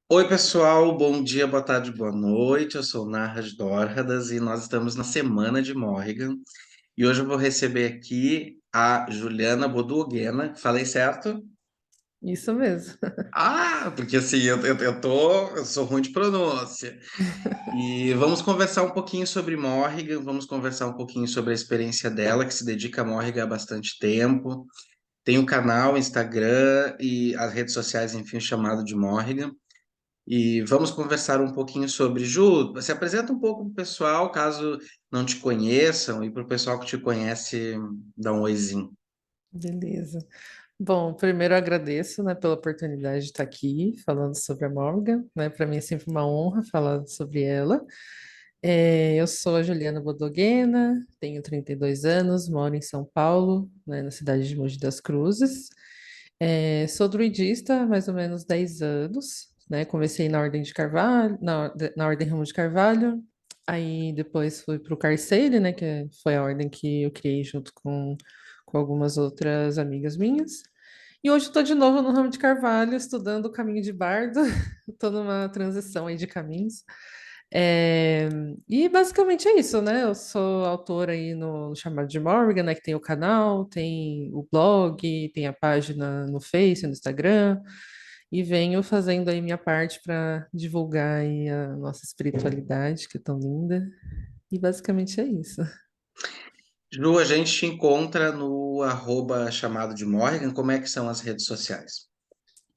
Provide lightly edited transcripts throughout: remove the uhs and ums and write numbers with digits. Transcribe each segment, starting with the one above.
Oi, pessoal, bom dia, boa tarde, boa noite. Eu sou o Narras Dórradas e nós estamos na semana de Morrigan. E hoje eu vou receber aqui a Juliana Boduoguena. Falei certo? Isso mesmo. Ah, porque assim, eu sou ruim de pronúncia. E vamos conversar um pouquinho sobre Morrigan, vamos conversar um pouquinho sobre a experiência dela, que se dedica a Morrigan há bastante tempo. Tem o canal, Instagram e as redes sociais, enfim, chamado de Morrigan. E vamos conversar um pouquinho sobre. Ju, se apresenta um pouco para o pessoal, caso não te conheçam, e para o pessoal que te conhece, dá um oizinho. Beleza. Bom, primeiro eu agradeço, né, pela oportunidade de estar aqui falando sobre a Morgan, né? Para mim é sempre uma honra falar sobre ela. Eu sou a Juliana Bodoguena, tenho 32 anos, moro em São Paulo, né, na cidade de Mogi das Cruzes. Sou druidista há mais ou menos 10 anos, né? Comecei na Ordem de Carvalho, na Ordem Ramo de Carvalho, aí depois fui para o Carceile, né? Foi a ordem que eu criei junto com algumas outras amigas minhas. E hoje estou de novo no Ramo de Carvalho, estudando o caminho de Bardo. Estou numa transição aí de caminhos. É, E basicamente é isso, né? Eu sou autora aí no Chamado de Morgan, né? Que tem o canal, tem o blog, tem a página no Face, no Instagram, e venho fazendo aí minha parte para divulgar aí a nossa espiritualidade, que é tão linda. E basicamente é isso. Ju, a gente te encontra no arroba chamado de Morrigan. Como é que são as redes sociais?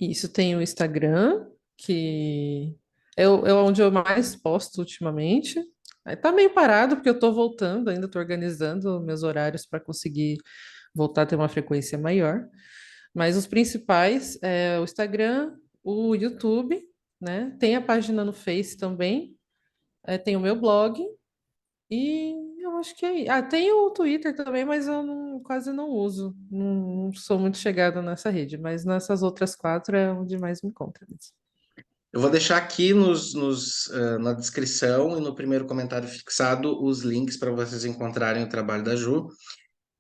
Isso tem o Instagram, que é onde eu mais posto ultimamente. Aí tá meio parado, porque eu tô voltando, ainda tô organizando meus horários para conseguir voltar a ter uma frequência maior. Mas os principais é o Instagram, o YouTube, né? Tem a página no Face também, tem o meu blog e eu acho que é. Tem o Twitter também, mas quase não uso. Não sou muito chegada nessa rede, mas nessas outras quatro é onde mais me encontra mesmo. Eu vou deixar aqui na descrição e no primeiro comentário fixado os links para vocês encontrarem o trabalho da Ju.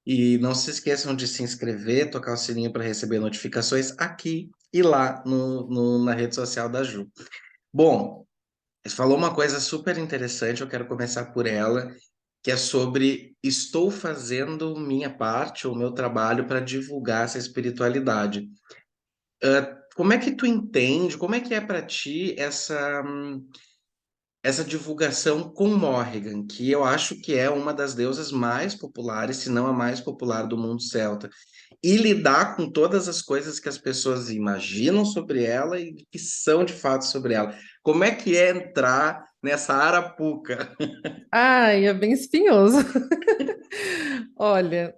E não se esqueçam de se inscrever, tocar o sininho para receber notificações aqui e lá na rede social da Ju. Bom, você falou uma coisa super interessante, eu quero começar por ela, que é sobre estou fazendo minha parte, o meu trabalho para divulgar essa espiritualidade. Como é que tu entende, como é que é para ti essa divulgação com Morrigan, que eu acho que é uma das deusas mais populares, se não a mais popular do mundo celta, e lidar com todas as coisas que as pessoas imaginam sobre ela e que são de fato sobre ela. Como é que é entrar nessa arapuca? Ai, é bem espinhoso. Olha,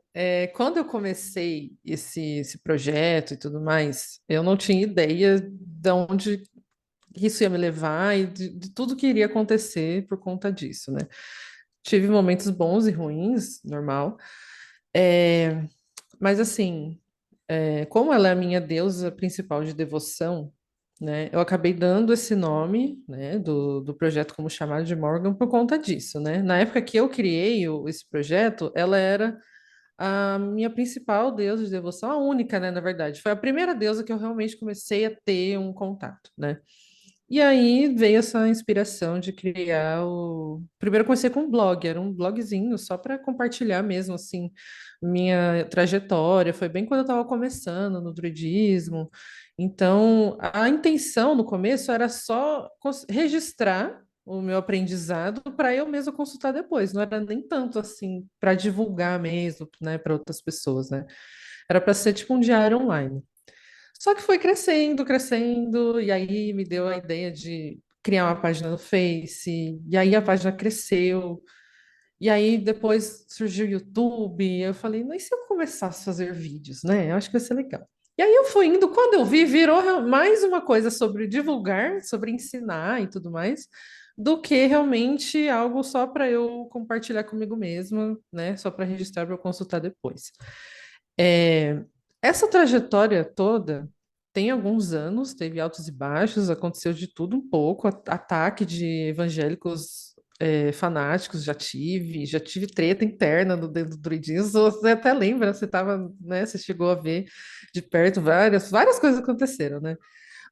quando eu comecei esse projeto e tudo mais, eu não tinha ideia de onde isso ia me levar e de tudo que iria acontecer por conta disso, né? Tive momentos bons e ruins, normal. É, mas assim, como ela é a minha deusa principal de devoção, né? Eu acabei dando esse nome, né, do projeto como chamado de Morgan por conta disso, né? Na época que eu criei esse projeto, ela era a minha principal deusa de devoção, a única, né, na verdade. Foi a primeira deusa que eu realmente comecei a ter um contato, né? E aí veio essa inspiração de criar o. Primeiro eu comecei com um blog, era um blogzinho só para compartilhar mesmo, assim, minha trajetória. Foi bem quando eu estava começando no druidismo. Então, a intenção no começo era só registrar o meu aprendizado para eu mesma consultar depois. Não era nem tanto assim para divulgar mesmo, né, para outras pessoas, né? Era para ser tipo um diário online. Só que foi crescendo, crescendo, e aí me deu a ideia de criar uma página no Face, e aí a página cresceu, e aí depois surgiu o YouTube, e eu falei, mas e se eu começasse a fazer vídeos, né? Eu acho que vai ser legal. E aí eu fui indo, quando eu vi, virou mais uma coisa sobre divulgar, sobre ensinar e tudo mais, do que realmente algo só para eu compartilhar comigo mesma, né? Só para registrar para eu consultar depois. É, Essa trajetória toda tem alguns anos, teve altos e baixos, aconteceu de tudo um pouco, ataque de evangélicos fanáticos, já tive treta interna no dentro do druidismo, você até lembra, você tava, né, você chegou a ver de perto várias coisas aconteceram, né?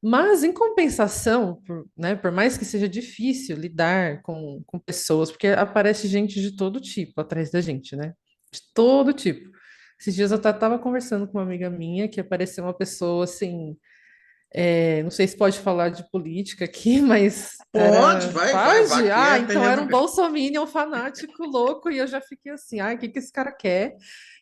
Mas, em compensação, né, por mais que seja difícil lidar com pessoas, porque aparece gente de todo tipo atrás da gente, né? De todo tipo. Esses dias eu estava conversando com uma amiga minha que apareceu uma pessoa assim, não sei se pode falar de política aqui, mas Pode, era. vai, Pode? aqui Ah, é então era um terreno. bolsominion fanático louco, e eu já fiquei assim, ai, o que que esse cara quer?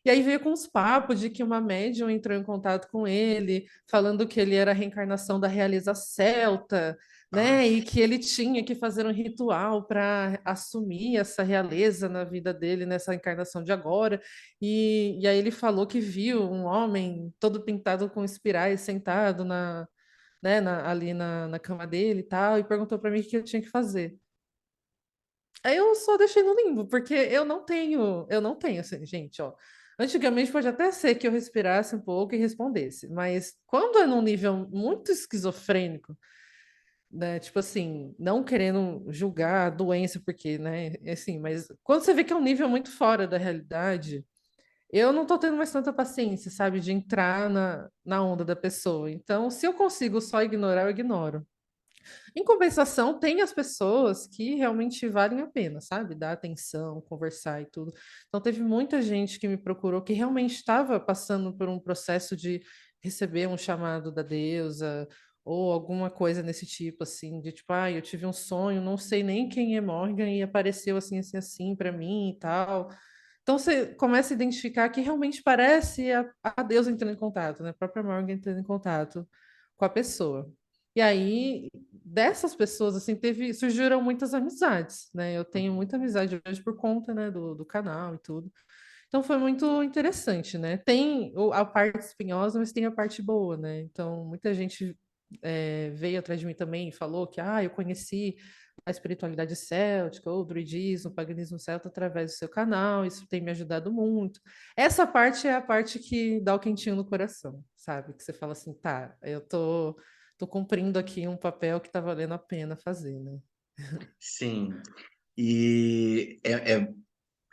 E aí veio com uns papos de que uma médium entrou em contato com ele, falando que ele era a reencarnação da realeza celta, Ah, né? E que ele tinha que fazer um ritual para assumir essa realeza na vida dele, nessa encarnação de agora. E aí ele falou que viu um homem todo pintado com espirais sentado né, ali na cama dele e tal, e perguntou para mim o que eu tinha que fazer. Aí eu só deixei no limbo, porque eu não tenho, assim, gente, ó. Antigamente pode até ser que eu respirasse um pouco e respondesse, mas quando é num nível muito esquizofrênico, né, tipo assim, não querendo julgar a doença, porque, né, assim, mas quando você vê que é um nível muito fora da realidade, eu não tô tendo mais tanta paciência, sabe, de entrar na onda da pessoa. Então, se eu consigo só ignorar, eu ignoro. Em compensação, tem as pessoas que realmente valem a pena, sabe? Dar atenção, conversar e tudo. Então, teve muita gente que me procurou que realmente estava passando por um processo de receber um chamado da deusa ou alguma coisa nesse tipo, assim, de tipo, eu tive um sonho, não sei nem quem é Morgan e apareceu assim, assim, assim para mim e tal. Então, você começa a identificar que realmente parece a deusa entrando em contato, né? A própria Morgan entrando em contato com a pessoa. E aí, dessas pessoas, assim, surgiram muitas amizades, né? Eu tenho muita amizade hoje por conta, né, do canal e tudo. Então, foi muito interessante, né? Tem a parte espinhosa, mas tem a parte boa, né? Então, muita gente veio atrás de mim também e falou que, eu conheci a espiritualidade céltica, ou o druidismo, o paganismo celta através do seu canal, isso tem me ajudado muito. Essa parte é a parte que dá o quentinho no coração, sabe? Que você fala assim, tá, eu tô cumprindo aqui um papel que tá valendo a pena fazer, né? sim. E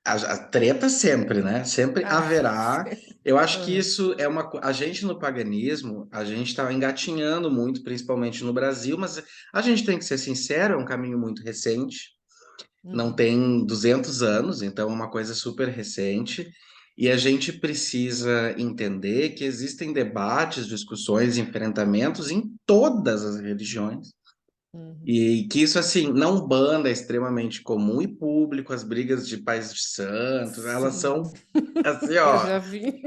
a treta sempre, né? Sempre Ah, haverá. Eu acho que aham, isso é a gente no paganismo, a gente está engatinhando muito, principalmente no Brasil, mas a gente tem que ser sincero, é um caminho muito recente, não uhum, tem 200 anos, então é uma coisa super recente. E a gente precisa entender que existem debates, discussões, enfrentamentos em todas as religiões. uhum. E que isso, assim, na Umbanda é extremamente comum e público, as brigas de pais de santos, elas Sim, são, assim, eu ó, já vi.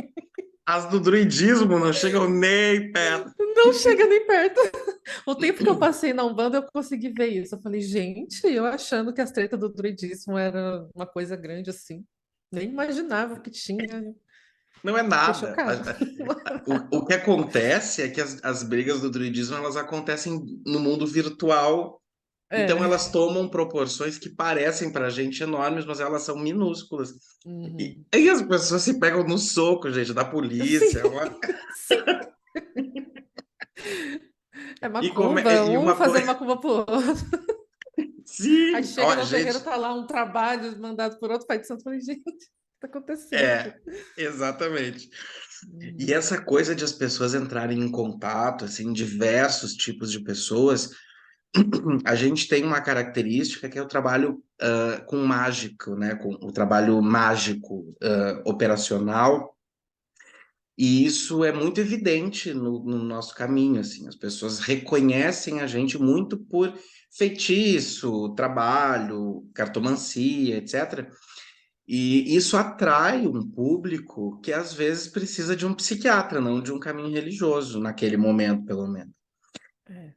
as do druidismo não chegam nem perto. Não chega nem perto. O tempo que eu passei na Umbanda, eu consegui ver isso. Eu falei, gente, eu achando que as tretas do druidismo era uma coisa grande assim. Nem imaginava que tinha. Não é Fiquei nada. chocada. O que acontece é que as brigas do druidismo, elas acontecem no mundo virtual, então É. elas tomam proporções que parecem pra gente enormes, mas elas são minúsculas. E Uhum. aí as pessoas se pegam no soco, gente, da Sim, polícia. sim. É E, como, macumba, e um uma fazendo coisa. macumba pro outro. Aí Sim, chega ó, no terreiro, gente, tá lá um trabalho mandado por outro pai de santo. Eu falei, gente, o que tá acontecendo aqui? exatamente. E Uhum. essa coisa de as pessoas entrarem em contato, assim, diversos tipos de pessoas, a gente tem uma característica que é o trabalho com mágico, né? Com o trabalho mágico operacional, e isso é muito evidente no nosso caminho, assim, as pessoas reconhecem a gente muito por feitiço, trabalho, cartomancia, etc. E isso atrai um público que às vezes precisa de um psiquiatra, não de um caminho religioso, naquele momento, pelo menos. É.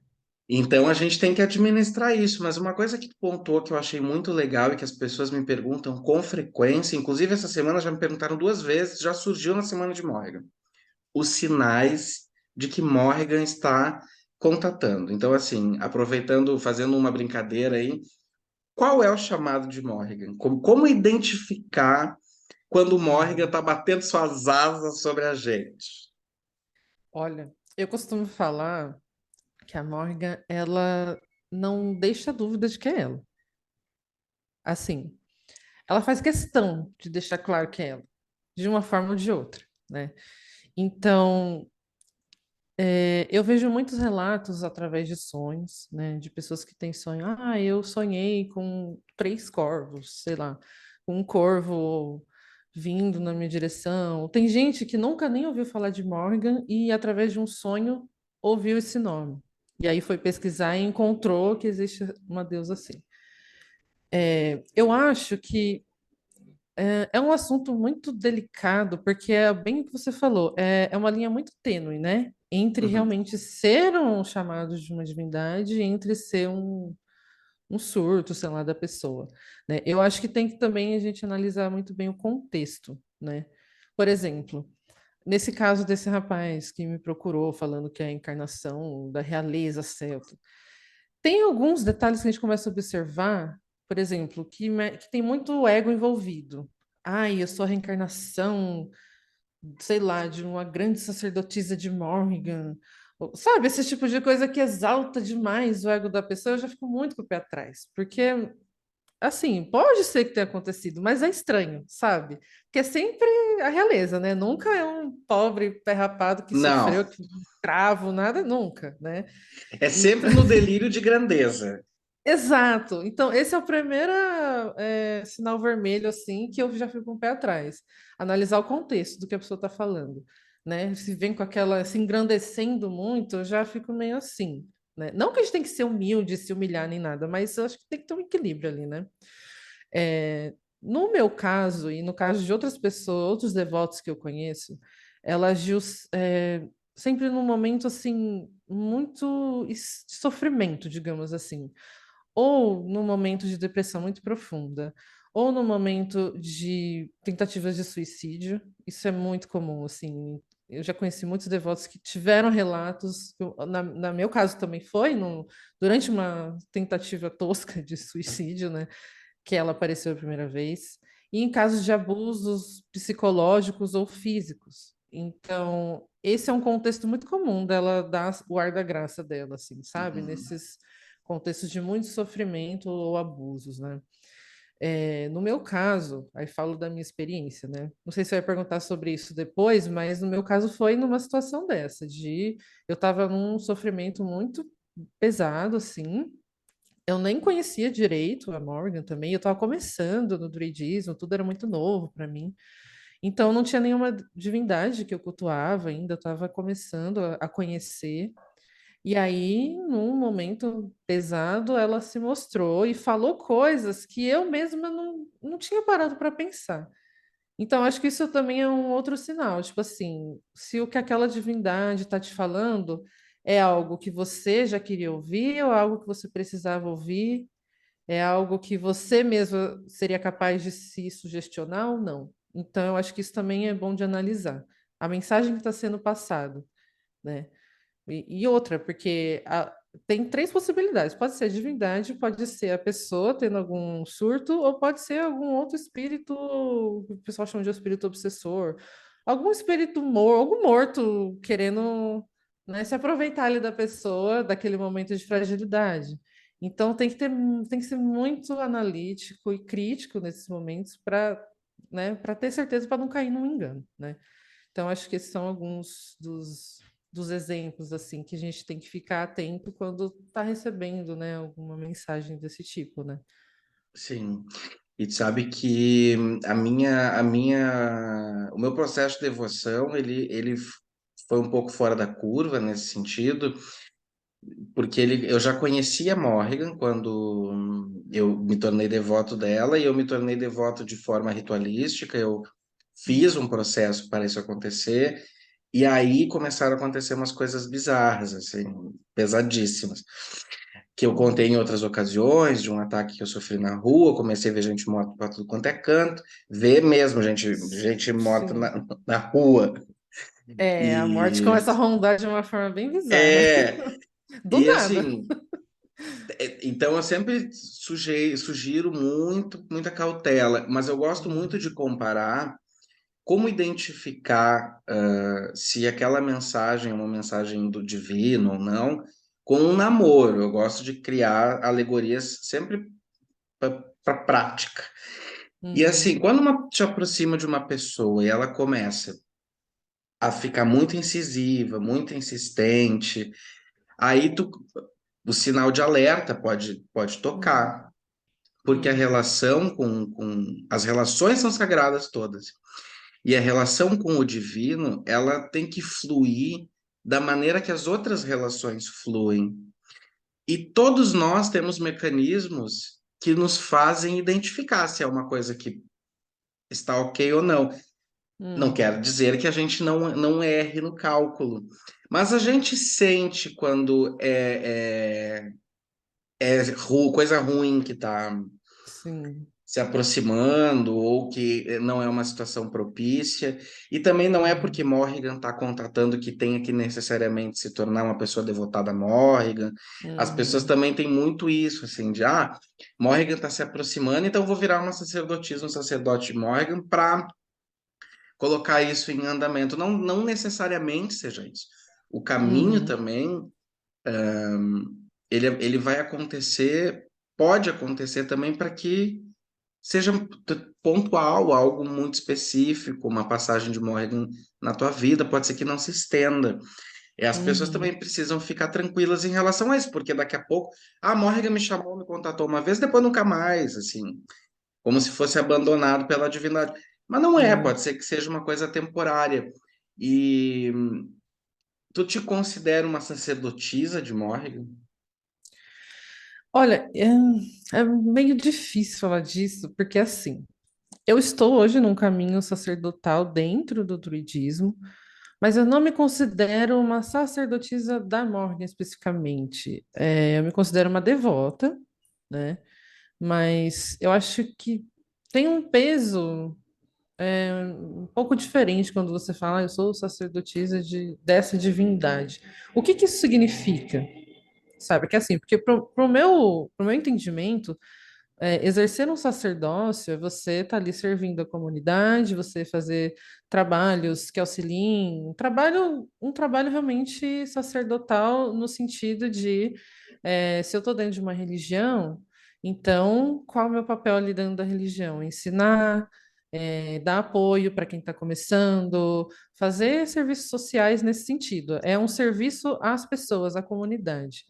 Então a gente tem que administrar isso, mas uma coisa que tu pontuou que eu achei muito legal e que as pessoas me perguntam com frequência, inclusive essa semana já me perguntaram 2 vezes, já surgiu na semana de Morrigan, os sinais de que Morrigan está contatando. Então, assim, aproveitando, fazendo uma brincadeira aí, qual é o chamado de Morrigan? Como identificar quando o Morrigan Uhum. está batendo suas asas sobre a gente? Olha, eu costumo falar que a Morgan, ela não deixa dúvida de que é ela. Assim, ela faz questão de deixar claro que é ela, de uma forma ou de outra, né? Então, Eu vejo muitos relatos através de sonhos, né, de pessoas que têm sonho. Ah, eu sonhei com 3 corvos, sei lá, com um corvo vindo na minha direção. Tem gente que nunca nem ouviu falar de Morgan e, através de um sonho, ouviu esse nome. E aí foi pesquisar e encontrou que existe uma deusa assim. Eu acho que é um assunto muito delicado, porque é bem o que você falou, é uma linha muito tênue, né? Entre Uhum. realmente ser um chamado de uma divindade e entre ser um surto, sei lá, da pessoa, né? Eu acho que tem que também a gente analisar muito bem o contexto, né? Por exemplo, nesse caso desse rapaz que me procurou falando que é a encarnação da realeza celta, tem alguns detalhes que a gente começa a observar, por exemplo, que tem muito ego envolvido. Ai, eu sou a reencarnação, sei lá, de uma grande sacerdotisa de Morrigan. Sabe, esse tipo de coisa que exalta demais o ego da pessoa, eu já fico muito com o pé atrás. Porque, assim, pode ser que tenha acontecido, mas é estranho, sabe? Porque é sempre a realeza, né? Nunca é um pobre pé rapado que Não, sofreu, que escravo, nada, nunca, né? é Então, sempre no delírio de grandeza. exato. Então, esse é o primeiro sinal vermelho, assim, que eu já fico com o pé atrás. Analisar o contexto do que a pessoa está falando, né? Se vem com aquela, se engrandecendo muito, eu já fico meio assim, né? Não que a gente tem que ser humilde, se humilhar nem nada, mas eu acho que tem que ter um equilíbrio ali, né? No meu caso, e no caso de outras pessoas, outros devotos que eu conheço, ela agiu, sempre num momento, assim, muito de sofrimento, digamos assim, ou no momento de depressão muito profunda, ou no momento de tentativas de suicídio. Isso é muito comum, assim. Eu já conheci muitos devotos que tiveram relatos, na meu caso também foi, durante uma tentativa tosca de suicídio, né, que ela apareceu a primeira vez, e em casos de abusos psicológicos ou físicos. Então, esse é um contexto muito comum dela dar o ar da graça dela, assim, sabe? Uhum. Nesses contextos de muito sofrimento ou abusos, né? No meu caso, aí falo da minha experiência, né? Não sei se você vai perguntar sobre isso depois, mas no meu caso foi numa situação dessa, de eu estava num sofrimento muito pesado, assim. Eu nem conhecia direito a Morgan também, eu estava começando no druidismo, tudo era muito novo para mim. Então não tinha nenhuma divindade que eu cultuava ainda, eu estava começando a conhecer. E aí, num momento pesado, ela se mostrou e falou coisas que eu mesma não tinha parado para pensar. Então, acho que isso também é um outro sinal. Tipo assim, se o que aquela divindade está te falando é algo que você já queria ouvir ou algo que você precisava ouvir, é algo que você mesma seria capaz de se sugestionar ou não. Então, eu acho que isso também é bom de analisar. A mensagem que está sendo passada, né? E outra, porque tem 3 possibilidades. Pode ser a divindade, pode ser a pessoa tendo algum surto, ou pode ser algum outro espírito, que o pessoal chama de espírito obsessor, algum espírito algum morto querendo, né, se aproveitar ali da pessoa, daquele momento de fragilidade. Então tem que ser muito analítico e crítico nesses momentos para, né, para ter certeza para não cair num engano, né? Então, acho que esses são alguns dos exemplos assim que a gente tem que ficar atento quando está recebendo, né, alguma mensagem desse tipo, né? Sim. E tu sabe que o meu processo de devoção, ele foi um pouco fora da curva nesse sentido, porque eu já conhecia Morrigan quando eu me tornei devoto dela, e eu me tornei devoto de forma ritualística, eu fiz um processo para isso acontecer, e aí começaram a acontecer umas coisas bizarras, assim, pesadíssimas, que eu contei em Uhum. outras ocasiões, de um ataque que eu sofri na rua, comecei a ver gente morta para tudo quanto é canto, ver mesmo gente morta Sim. na rua. A morte E começa a rondar de uma forma bem bizarra. é, Do e nada. assim, então eu sempre sugiro muita cautela, mas eu gosto muito Uhum. de comparar como identificar se aquela mensagem é uma mensagem do divino ou não, com um namoro. Eu gosto de criar alegorias sempre para prática. E assim, Uhum. quando te aproxima de uma pessoa e ela começa a ficar muito incisiva, muito insistente, aí o sinal de alerta pode Hum, tocar, porque a hum, relação as relações são sagradas todas. E a relação com o divino, ela tem que fluir da maneira que as outras relações fluem. E todos nós temos mecanismos que nos fazem identificar se é uma coisa que está ok ou não. Não hum, quer dizer que a gente não erre no cálculo, mas a gente sente quando coisa ruim que está sim. se aproximando ou que não é uma situação propícia. E também não é porque Uhum, Morrigan está contatando que tenha que necessariamente se tornar uma pessoa devotada a Morrigan. As pessoas uhum, também têm muito isso, assim, de Morrigan está se aproximando, então eu vou virar uma sacerdotisa, um sacerdote de Morrigan para colocar isso em andamento. Não, não necessariamente seja isso. O caminho uhum, também, ele vai acontecer, pode acontecer também para que seja pontual, algo muito específico, uma passagem de Morrigan na tua vida, pode ser que não se estenda. E as pessoas uhum, também precisam ficar tranquilas em relação a isso, porque daqui a pouco, Morrigan me chamou, me contatou uma vez, depois nunca mais, assim, como se fosse abandonado pela divindade. Mas não é, uhum. pode ser que seja uma coisa temporária. E tu te considera uma sacerdotisa de Morrigan? Olha, é meio difícil falar disso, porque assim, eu estou hoje num caminho sacerdotal dentro do druidismo, mas eu não me considero uma sacerdotisa da Morgan especificamente. Eu me considero uma devota, né? Mas eu acho que tem um peso um pouco diferente quando você fala, eu sou sacerdotisa dessa divindade. O que que isso significa? Sabe? Que assim, porque pro meu entendimento, exercer um sacerdócio é você estar ali servindo a comunidade, você fazer trabalhos que auxiliem, um trabalho realmente sacerdotal no sentido de, se eu estou dentro de uma religião, então qual é o meu papel ali dentro da religião? Ensinar, dar apoio para quem está começando, fazer serviços sociais nesse sentido. É um serviço às pessoas, à comunidade.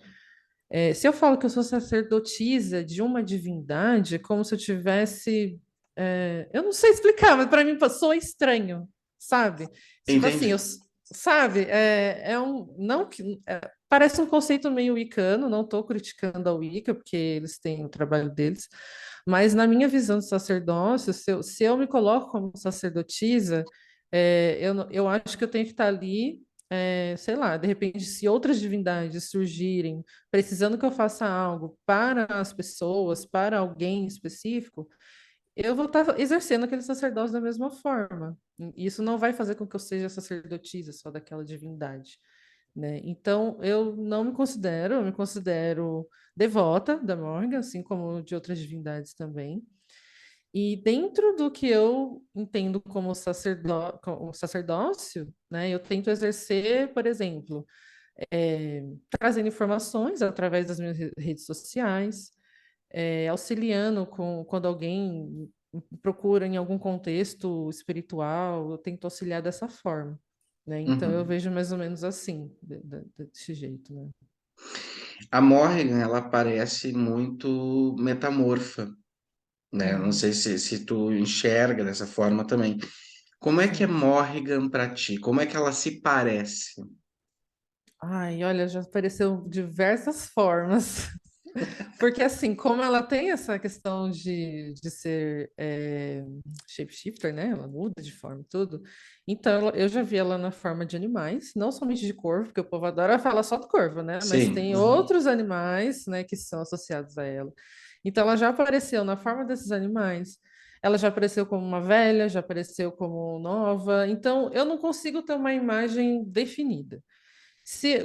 Se eu falo que eu sou sacerdotisa de uma divindade, é como se eu tivesse. Eu não sei explicar, mas para mim soa estranho, sabe? Tipo assim, Entendi. sabe? Não que, parece um conceito meio wicano, não estou criticando a Wicca, porque eles têm o trabalho deles, mas na minha visão de sacerdócio, se eu me coloco como sacerdotisa, eu acho que eu tenho que estar ali. Sei lá, de repente, se outras divindades surgirem precisando que eu faça algo para as pessoas, para alguém específico, eu vou estar exercendo aquele sacerdócio da mesma forma. Isso não vai fazer com que eu seja sacerdotisa só daquela divindade, né? Então, eu me considero devota da Morgan, assim como de outras divindades também. E dentro do que eu entendo como sacerdócio, né, eu tento exercer, por exemplo, trazendo informações através das minhas redes sociais, auxiliando quando alguém procura em algum contexto espiritual, eu tento auxiliar dessa forma, né? Então eu Uhum. vejo mais ou menos assim, desse jeito, né? A Morrigan, ela parece muito metamorfa, né? Não Uhum, sei se tu enxerga dessa forma também. Como é que é sim. Morrigan para ti? Como é que ela se parece? Ai, olha, já apareceu diversas formas. Porque, assim, como ela tem essa questão de ser shapeshifter, né? Ela muda de forma e tudo. Então, eu já vi ela na forma de animais, não somente de corvo, porque o povo adora falar só do corvo, né? Mas Sim. tem Uhum. outros animais, né, que são associados a ela. Então, ela já apareceu na forma desses animais. Ela já apareceu como uma velha, já apareceu como nova. Então, eu não consigo ter uma imagem definida.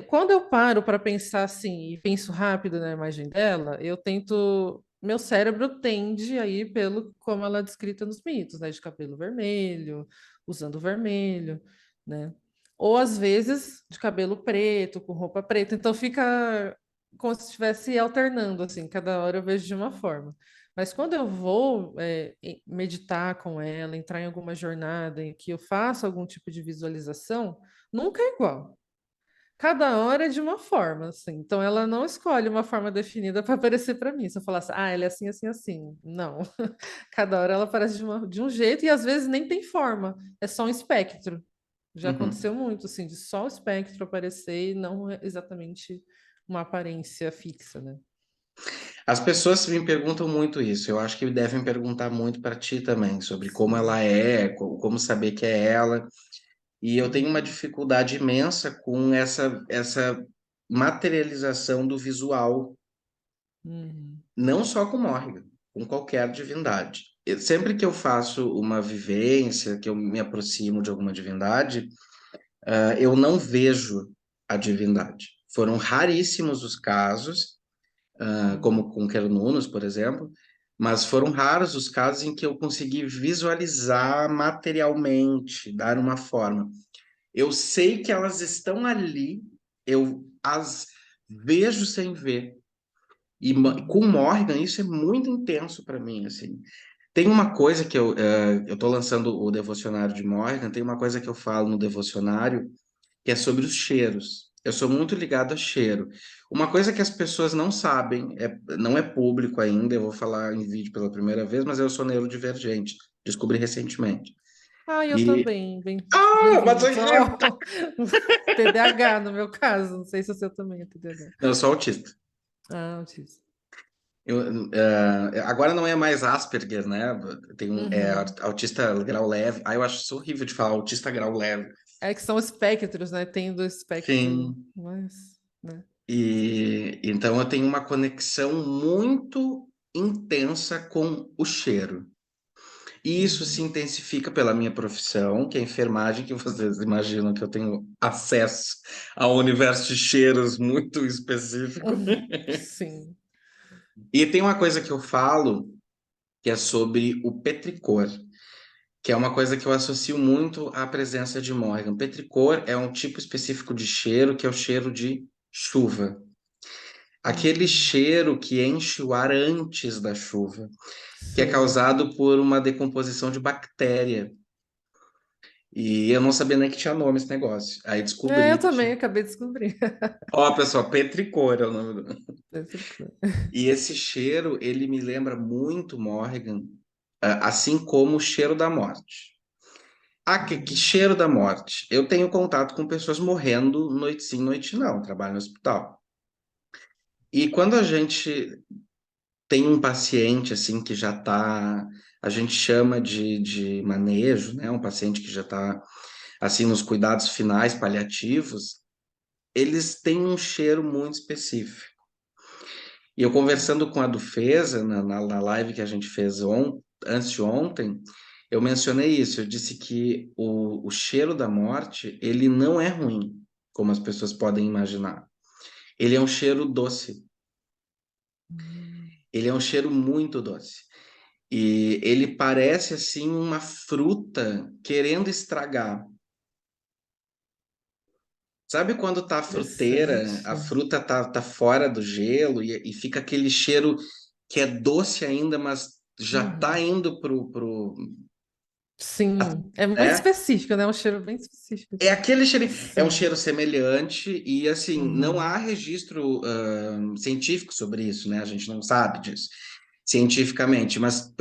Quando eu paro para pensar assim e penso rápido na imagem dela, eu tento. Meu cérebro tende a ir pelo como ela é descrita nos mitos, né? De cabelo vermelho, usando vermelho, né? Ou às vezes de cabelo preto, com roupa preta. Então fica. como se estivesse alternando, assim, cada hora eu vejo de uma forma. Mas quando eu vou meditar com ela, entrar em alguma jornada em que eu faço algum tipo de visualização, nunca é igual. Cada hora é de uma forma, assim. Então ela não escolhe uma forma definida para aparecer para mim. Se eu falasse, ah, ela é assim, assim, assim. Não. Cada hora ela aparece de um jeito e às vezes nem tem forma. É só um espectro. Já Uhum. aconteceu muito, assim, de só o espectro aparecer e não exatamente uma aparência fixa, né? As pessoas me perguntam muito isso. Eu acho que devem perguntar muito para ti também, sobre como ela Sim. é, como saber que é ela. E eu tenho uma Uhum. dificuldade imensa com essa materialização do visual, Uhum. não só com Morrigan, com qualquer divindade. Sempre que eu faço uma vivência, que eu me aproximo de alguma divindade, eu não vejo a divindade. Foram raríssimos os casos, Uhum. como com Quernunos, por exemplo, mas foram raros os casos em que eu consegui visualizar materialmente, dar uma forma. Eu sei que elas estão ali, eu as vejo sem ver. E com Uhum. Morgan, isso é muito intenso para mim, assim. Tem uma coisa que eu estou lançando o devocionário de Morgan, tem uma coisa que eu falo no devocionário, que é sobre os cheiros. Eu sou muito ligado a cheiro. Uma coisa que as pessoas não sabem, não é público ainda, eu vou falar em vídeo pela primeira vez, mas eu sou neurodivergente. Descobri recentemente. Ah, eu E. também. Ah, mas Bem-vindo. TDAH, no meu caso. Não sei se o seu também é TDAH. eu sou autista. Ah, autismo. Agora não é mais Asperger, né? Tem Uhum. autista grau leve. Ah, eu acho isso horrível de falar autista grau leve. É que são espectros, né? Tem do espectro Sim. mais, né? E então eu tenho uma conexão muito intensa com o cheiro. E isso se Uhum. intensifica pela minha profissão, que é a enfermagem, que vocês imaginam que eu tenho acesso a um universo de cheiros muito específico. Sim. E tem uma coisa que eu falo que é sobre o petricor, que é uma coisa que eu associo muito à presença de Morgan. Petricor é um tipo específico de cheiro, que é o cheiro de chuva. Aquele Uhum. cheiro que enche o ar antes da chuva, que é Sei. causado por uma decomposição de bactéria. E eu não sabia nem que tinha nome esse negócio. Aí É, eu descobri também que. acabei de descobrir. Ó, pessoal, petricor é o nome do. Petricor. E esse cheiro, ele me lembra muito Morgan, assim como o cheiro da morte. Ah, que Uhum. cheiro da morte. Eu tenho contato com pessoas morrendo noite sim, noite não, trabalho no hospital. E quando a gente tem um paciente assim que já está, a gente chama de manejo, né? Um paciente que já está assim nos cuidados finais paliativos, eles têm um cheiro muito específico. E eu conversando com a Dufesa na live que a gente fez antes de ontem, eu mencionei isso. Eu disse que o cheiro da morte, ele não é ruim, como as pessoas podem imaginar. Ele é um cheiro doce. Uhum. Ele é um cheiro muito doce. E ele parece assim uma fruta querendo estragar. Sabe quando tá a fruteira, a Interessante. fruta tá fora do gelo e fica aquele cheiro que é doce ainda, mas já tá Uhum. indo pro, Sim, é muito né? específico, né? Um cheiro bem específico. É aquele cheiro, é um Sim. cheiro semelhante e assim, não Uhum. há registro científico sobre isso, né? A gente não sabe disso cientificamente, mas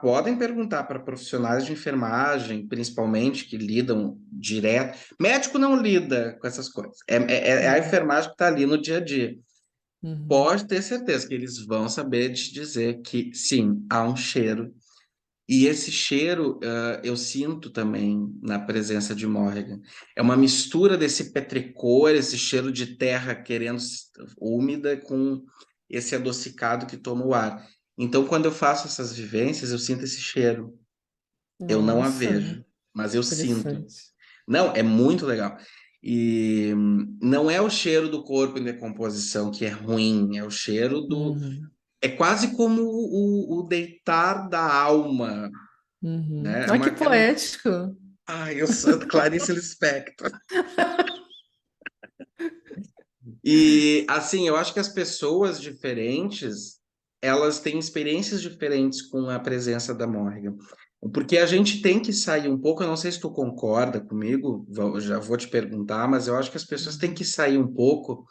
podem perguntar para profissionais de enfermagem, principalmente que lidam direto. Médico não lida com essas coisas, é a Uhum. enfermagem que está ali no dia a dia. Uhum. Pode ter certeza que eles vão saber te dizer que sim, há um cheiro. E esse cheiro, eu sinto também na presença de Morrigan. É uma mistura desse petricor, esse cheiro de terra úmida, com esse adocicado que toma o ar. Então, quando eu faço essas vivências, eu sinto esse cheiro. Eu não a Nossa, vejo, mas eu sinto. interessante. Não, é muito legal. E não é o cheiro do corpo em decomposição que é ruim, é o cheiro do. Uhum. É quase como o deitar da alma, Uhum. né? Ah, que poético. Ai, eu sou Clarice Lispector. E assim, eu acho que as pessoas diferentes, elas têm experiências diferentes com a presença da Morrigan. Porque a gente tem que sair um pouco, eu não sei se tu concorda comigo, já vou te perguntar, mas eu acho que as pessoas têm Uhum, que sair um pouco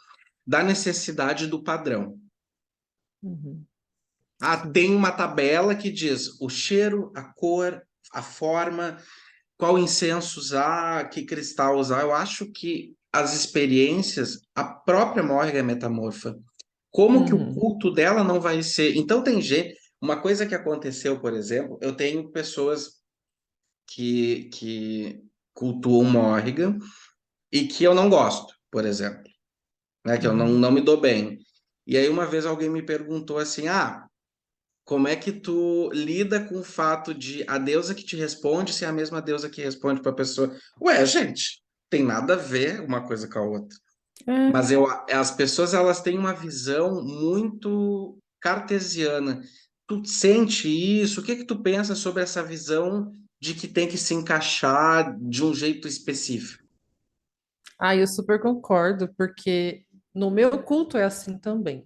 da necessidade do padrão. uhum, Ah, sim. tem uma tabela que diz o cheiro, a cor, a forma, qual incenso usar, que cristal usar. Eu acho que as experiências, a própria Morrigan é metamorfa. Como que o Uhum, culto dela não vai ser? Então tem gente. Uma coisa que aconteceu, por exemplo, eu tenho pessoas que cultuam Morrigan e que eu não gosto, por exemplo, né? Que eu uhum. não me dou bem. E aí uma vez alguém me perguntou assim, como é que tu lida com o fato de a deusa que te responde ser a mesma deusa que responde para a pessoa? Ué, gente, tem nada a ver uma coisa com a outra. É. As pessoas elas têm uma visão muito cartesiana. Tu sente isso? O que que tu pensa sobre essa visão de que tem que se encaixar de um jeito específico? Ah, eu super concordo, porque no meu culto é assim também.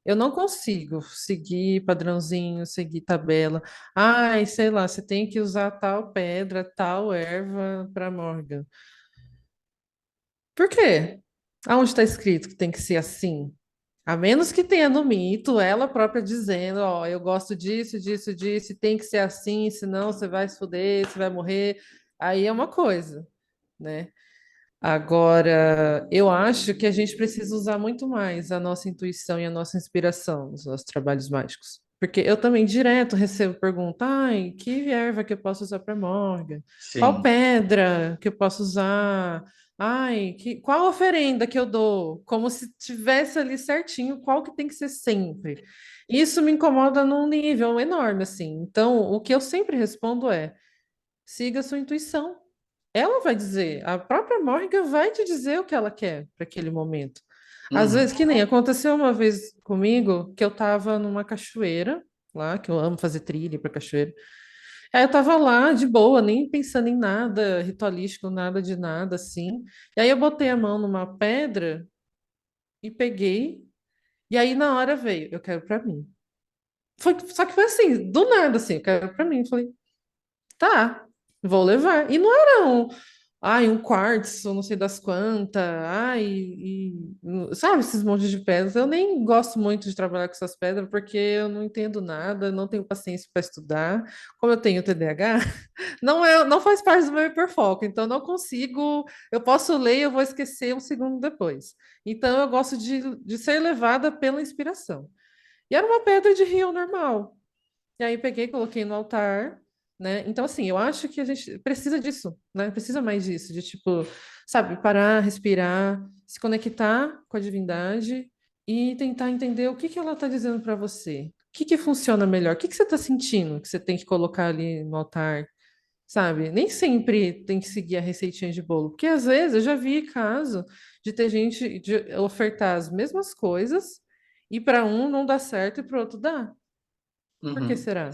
Eu não consigo seguir padrãozinho, seguir tabela. Ai, sei lá, você tem que usar tal pedra, tal erva para Morgan. Por quê? Aonde está escrito que tem que ser assim? A menos que tenha no mito ela própria dizendo, ó, eu gosto disso, disso, disso, e tem que ser assim, senão você vai se fuder, você vai morrer. Aí é uma coisa, né? Agora, eu acho que a gente precisa usar muito mais a nossa intuição e a nossa inspiração nos nossos trabalhos mágicos. Porque eu também direto recebo pergunta, ai, que erva que eu posso usar para Morgan? Qual Sim. pedra que eu posso usar? Ai, qual oferenda que eu dou? Como se tivesse ali certinho qual que tem que ser sempre. Isso me incomoda num nível enorme, assim. Então, o que eu sempre respondo é: siga a sua intuição. Ela vai dizer, a própria Morgan vai te dizer o que ela quer para aquele momento. Às Uhum. vezes, que nem aconteceu uma vez comigo, que eu estava numa cachoeira, lá, que eu amo fazer trilha para cachoeira. Aí eu tava lá de boa, nem pensando em nada ritualístico, nada de nada assim. E aí eu botei a mão numa pedra e peguei, e aí na hora veio, eu quero para mim. Só que foi assim, do nada assim, eu quero para mim. Eu falei, tá, vou levar. E não era um quartzo, não sei das quantas, sabe, esses montes de pedras. Eu nem gosto muito de trabalhar com essas pedras porque eu não entendo nada, não tenho paciência para estudar. Como eu tenho TDAH, não faz parte do meu hiperfoco, então não consigo. Eu posso ler e eu vou esquecer um segundo depois. Então eu gosto de ser levada pela inspiração. E era uma pedra de rio normal. E aí peguei, coloquei no altar, né? Então, assim, eu acho que a gente precisa disso, né? Precisa mais disso, de tipo, sabe, parar, respirar, se conectar com a divindade e tentar entender o que que ela está dizendo para você. O que que funciona melhor? O que que você está sentindo que você tem que colocar ali no altar, sabe? Nem sempre tem que seguir a receitinha de bolo, porque às vezes eu já vi caso de ter gente de ofertar as mesmas coisas e para um não dá certo e para o outro dá. Por que Uhum. será?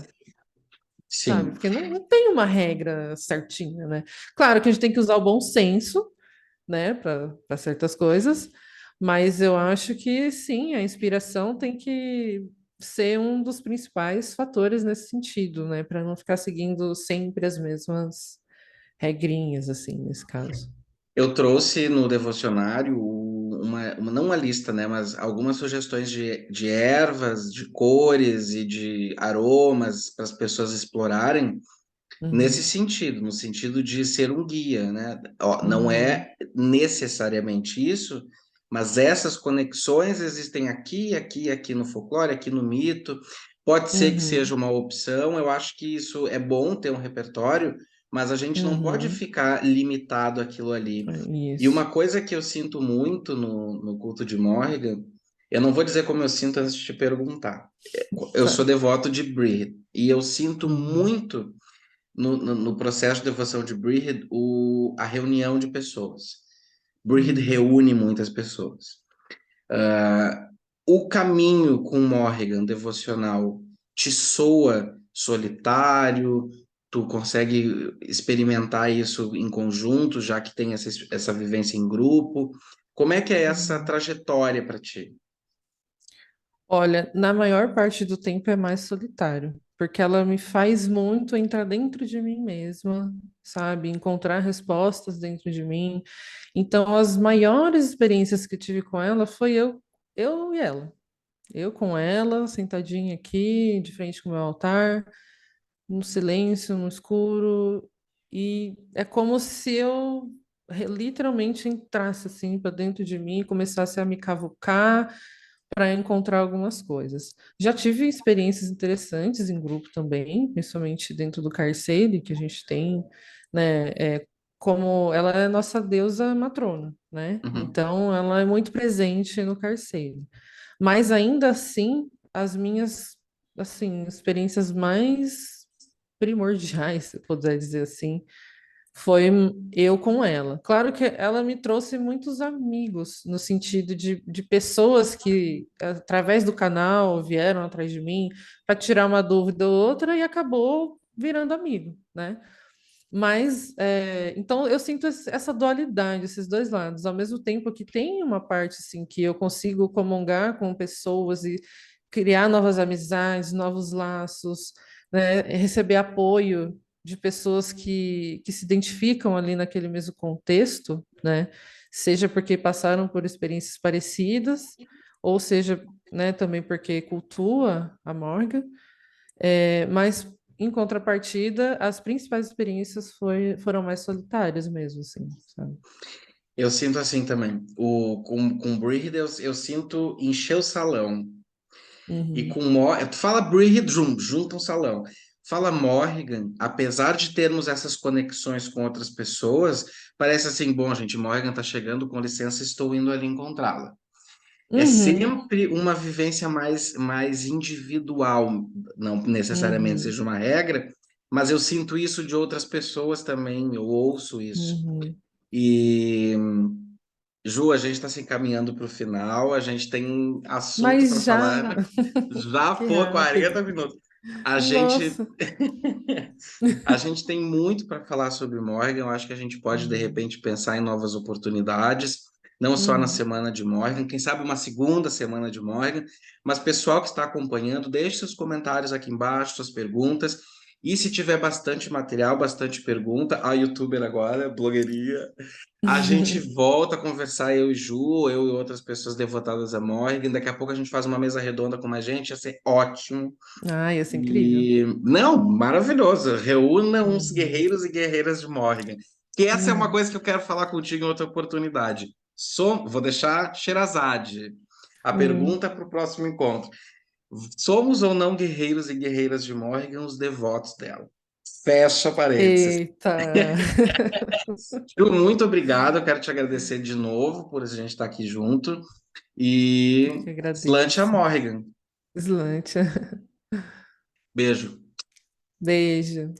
Sabe? Sim. Porque não tem uma regra certinha, né? Claro que a gente tem que usar o bom senso, né, para certas coisas, mas eu acho que sim, a inspiração tem que ser um dos principais fatores nesse sentido, né, para não ficar seguindo sempre as mesmas regrinhas, assim, nesse caso. Eu trouxe no devocionário não uma lista, né, mas algumas sugestões de ervas, de cores e de aromas para as pessoas explorarem nesse Uhum, sentido, no sentido de ser um guia, né? Ó, não uhum, é necessariamente isso, mas essas conexões existem aqui, aqui, aqui no folclore, aqui no mito. Pode ser que seja uhum, uma opção. Eu acho que isso é bom ter um repertório, mas a gente não pode uhum. ficar limitado àquilo ali. E Isso. uma coisa que eu sinto muito no culto de Morrigan, eu não vou dizer como eu sinto antes de te perguntar. Eu sou Tá. devoto de Brihid e eu sinto Uhum, muito no processo de devoção de Brihid, a reunião de pessoas. Brihid uhum, reúne muitas pessoas. O caminho com Morrigan devocional te soa solitário? Tu consegue experimentar isso em conjunto, já que tem essa vivência em grupo? Como é que é essa Uhum. trajetória para ti? Olha, na maior parte do tempo é mais solitário, porque ela me faz muito entrar dentro de mim mesma, sabe? Encontrar respostas dentro de mim. Então, as maiores experiências que tive com ela foi eu e ela. Eu com ela, sentadinha aqui, de frente com o meu altar, no silêncio, no escuro, e é como se eu literalmente entrasse assim para dentro de mim e começasse a me cavucar para encontrar algumas coisas. Já tive experiências interessantes em grupo também, principalmente dentro do Carcere, que a gente tem, né, como ela é nossa deusa matrona, né? Uhum. Então ela é muito presente no Carcere. Mas ainda assim, as minhas assim, experiências mais primordiais, se eu puder dizer assim, foi eu com ela. Claro que ela me trouxe muitos amigos, no sentido de pessoas que, através do canal, vieram atrás de mim para tirar uma dúvida ou outra e acabou virando amigo, né? Mas, então, eu sinto essa dualidade, esses dois lados, ao mesmo tempo que tem uma parte, assim, que eu consigo comungar com pessoas e criar novas amizades, novos laços, né? Receber apoio de pessoas que se identificam ali naquele mesmo contexto, né? Seja porque passaram por experiências parecidas, ou seja, né, também porque cultua a Morgan. Mas, em contrapartida, as principais experiências foram mais solitárias mesmo, assim, sabe? Eu sinto assim também. Com Breathe, eu sinto encher o salão. E Uhum, com Morrigan, tu fala Breathe, junta um salão. Fala Morrigan, apesar de termos essas conexões com outras pessoas, parece assim, bom, gente, Morrigan tá chegando, com licença, estou indo ali encontrá-la. É uhum, sempre uma vivência mais individual, não necessariamente uhum, seja uma regra, mas eu sinto isso de outras pessoas também, eu ouço isso. uhum. E, Ju, a gente está se encaminhando para o final, a gente tem assunto para Mas já, falar, já, que pô, rápido. 40 minutos. A gente, Nossa. a gente tem muito para falar sobre Morgan, eu acho que a gente pode, de Uhum, repente, pensar em novas oportunidades, não só na uhum. semana de Morgan, quem sabe uma segunda semana de Morgan, mas pessoal que está acompanhando, deixe seus comentários aqui embaixo, suas perguntas, e se tiver bastante material, bastante pergunta, a youtuber agora, blogueirinha, a gente volta a conversar, eu e Ju, eu e outras pessoas devotadas a Morgan. Daqui a pouco a gente faz uma mesa redonda com mais gente, ia ser ótimo. Ai, ia ser incrível. E não, maravilhoso. Reúna uns Uhum, guerreiros e guerreiras de Morgan. Que essa é uma uhum, coisa que eu quero falar contigo em outra oportunidade. Vou deixar Sherazade. A uhum. pergunta para o próximo encontro. Somos ou não guerreiros e guerreiras de Morgan os devotos dela? Fecha parênteses. Eita! Ju, muito obrigado. Eu quero te agradecer de novo por a gente estar aqui junto. Eu E que Slante a agradeço. Morrigan. Slântia. Beijo. Beijo.